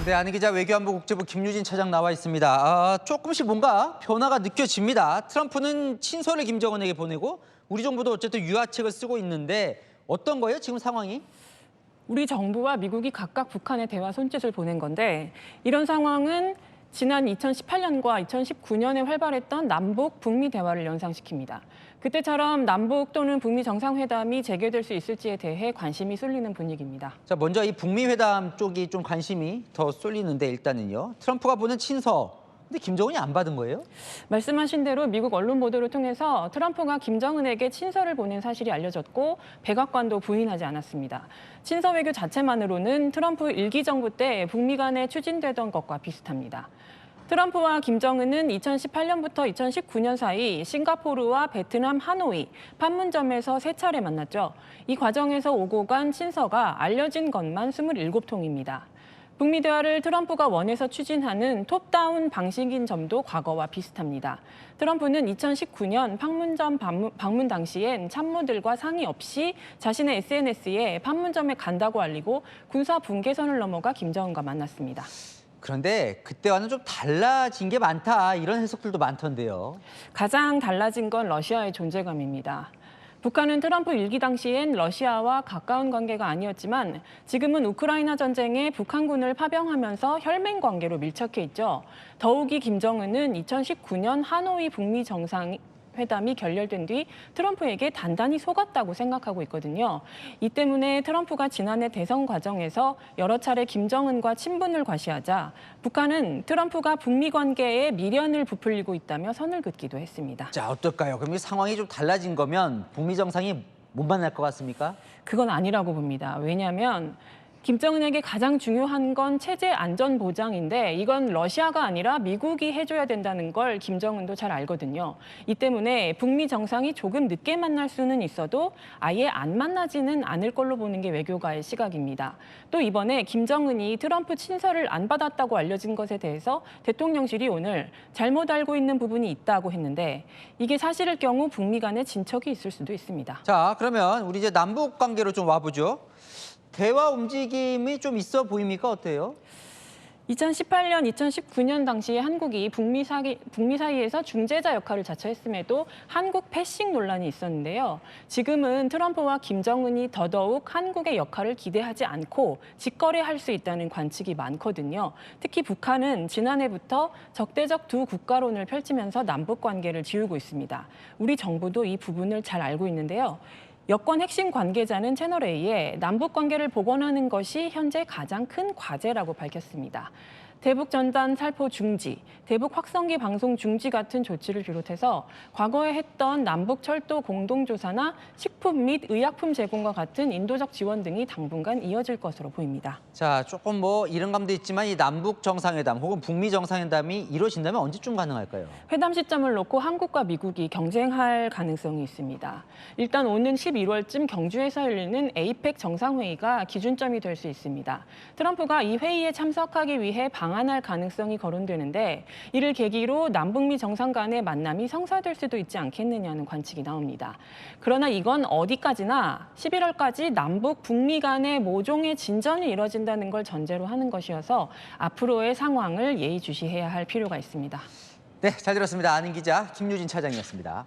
네, 아는 기자 외교안보 국제부 김유진 차장 나와 있습니다. 조금씩 뭔가 변화가 느껴집니다. 트럼프는 친서를 김정은에게 보내고 우리 정부도 어쨌든 유화책을 쓰고 있는데 어떤 거예요, 지금 상황이? 우리 정부와 미국이 각각 북한에 대화 손짓을 보낸 건데 이런 상황은 지난 2018년과 2019년에 활발했던 남북, 북미 대화를 연상시킵니다. 그때처럼 남북 또는 북미 정상회담이 재개될 수 있을지에 대해 관심이 쏠리는 분위기입니다. 자, 먼저 이 북미 회담 쪽이 좀 관심이 더 쏠리는데 일단은요. 트럼프가 보낸 친서. 근데 김정은이 안 받은 거예요? 말씀하신 대로 미국 언론 보도를 통해서 트럼프가 김정은에게 친서를 보낸 사실이 알려졌고 백악관도 부인하지 않았습니다. 친서 외교 자체만으로는 트럼프 일기 정부 때 북미 간에 추진되던 것과 비슷합니다. 트럼프와 김정은은 2018년부터 2019년 사이 싱가포르와 베트남 하노이, 판문점에서 세 차례 만났죠. 이 과정에서 오고 간 친서가 알려진 것만 27통입니다. 북미 대화를 트럼프가 원해서 추진하는 톱다운 방식인 점도 과거와 비슷합니다. 트럼프는 2019년 판문점 방문 당시엔 참모들과 상의 없이 자신의 SNS에 판문점에 간다고 알리고 군사 분계선을 넘어가 김정은과 만났습니다. 그런데 그때와는 좀 달라진 게 많다, 이런 해석들도 많던데요. 가장 달라진 건 러시아의 존재감입니다. 북한은 트럼프 일기 당시엔 러시아와 가까운 관계가 아니었지만 지금은 우크라이나 전쟁에 북한군을 파병하면서 혈맹 관계로 밀착해 있죠. 더욱이 김정은은 2019년 하노이 북미 정상회담이 결렬된 뒤 트럼프에게 단단히 속았다고 생각하고 있거든요. 이 때문에 트럼프가 지난해 대선 과정에서 여러 차례 김정은과 친분을 과시하자 북한은 트럼프가 북미 관계에 미련을 부풀리고 있다며 선을 긋기도 했습니다. 자, 어떨까요? 그럼 이 상황이 좀 달라진 거면 북미 정상이 못 만날 것 같습니까? 그건 아니라고 봅니다. 왜냐하면 김정은에게 가장 중요한 건 체제 안전 보장인데 이건 러시아가 아니라 미국이 해줘야 된다는 걸 김정은도 잘 알거든요. 이 때문에 북미 정상이 조금 늦게 만날 수는 있어도 아예 안 만나지는 않을 걸로 보는 게 외교가의 시각입니다. 또 이번에 김정은이 트럼프 친서를 안 받았다고 알려진 것에 대해서 대통령실이 오늘 잘못 알고 있는 부분이 있다고 했는데 이게 사실일 경우 북미 간에 진척이 있을 수도 있습니다. 자, 그러면 우리 이제 남북 관계로 좀 와보죠. 대화 움직임이 좀 있어 보입니까? 어때요? 2018년, 2019년 당시에 한국이 북미 사이에서 중재자 역할을 자처했음에도 한국 패싱 논란이 있었는데요. 지금은 트럼프와 김정은이 더더욱 한국의 역할을 기대하지 않고 직거래할 수 있다는 관측이 많거든요. 특히 북한은 지난해부터 적대적 두 국가론을 펼치면서 남북 관계를 지우고 있습니다. 우리 정부도 이 부분을 잘 알고 있는데요. 여권 핵심 관계자는 채널A에 남북 관계를 복원하는 것이 현재 가장 큰 과제라고 밝혔습니다. 대북 전단 살포 중지, 대북 확성기 방송 중지 같은 조치를 비롯해서 과거에 했던 남북 철도 공동조사나 식품 및 의약품 제공과 같은 인도적 지원 등이 당분간 이어질 것으로 보입니다. 자, 조금 뭐 이런 감도 있지만 이 남북 정상회담 혹은 북미 정상회담이 이루어진다면 언제쯤 가능할까요? 회담 시점을 놓고 한국과 미국이 경쟁할 가능성이 있습니다. 일단 오는 11월쯤 경주에서 열리는 에이펙 정상회의가 기준점이 될 수 있습니다. 트럼프가 이 회의에 참석하기 위해 방한할 가능성이 거론되는데 이를 계기로 남북미 정상 간의 만남이 성사될 수도 있지 않겠느냐는 관측이 나옵니다. 그러나 이건 어디까지나 11월까지 남북, 북미 간의 모종의 진전이 이뤄진다는 걸 전제로 하는 것이어서 앞으로의 상황을 예의주시해야 할 필요가 있습니다. 네, 잘 들었습니다. 아는 기자 김유진 차장이었습니다.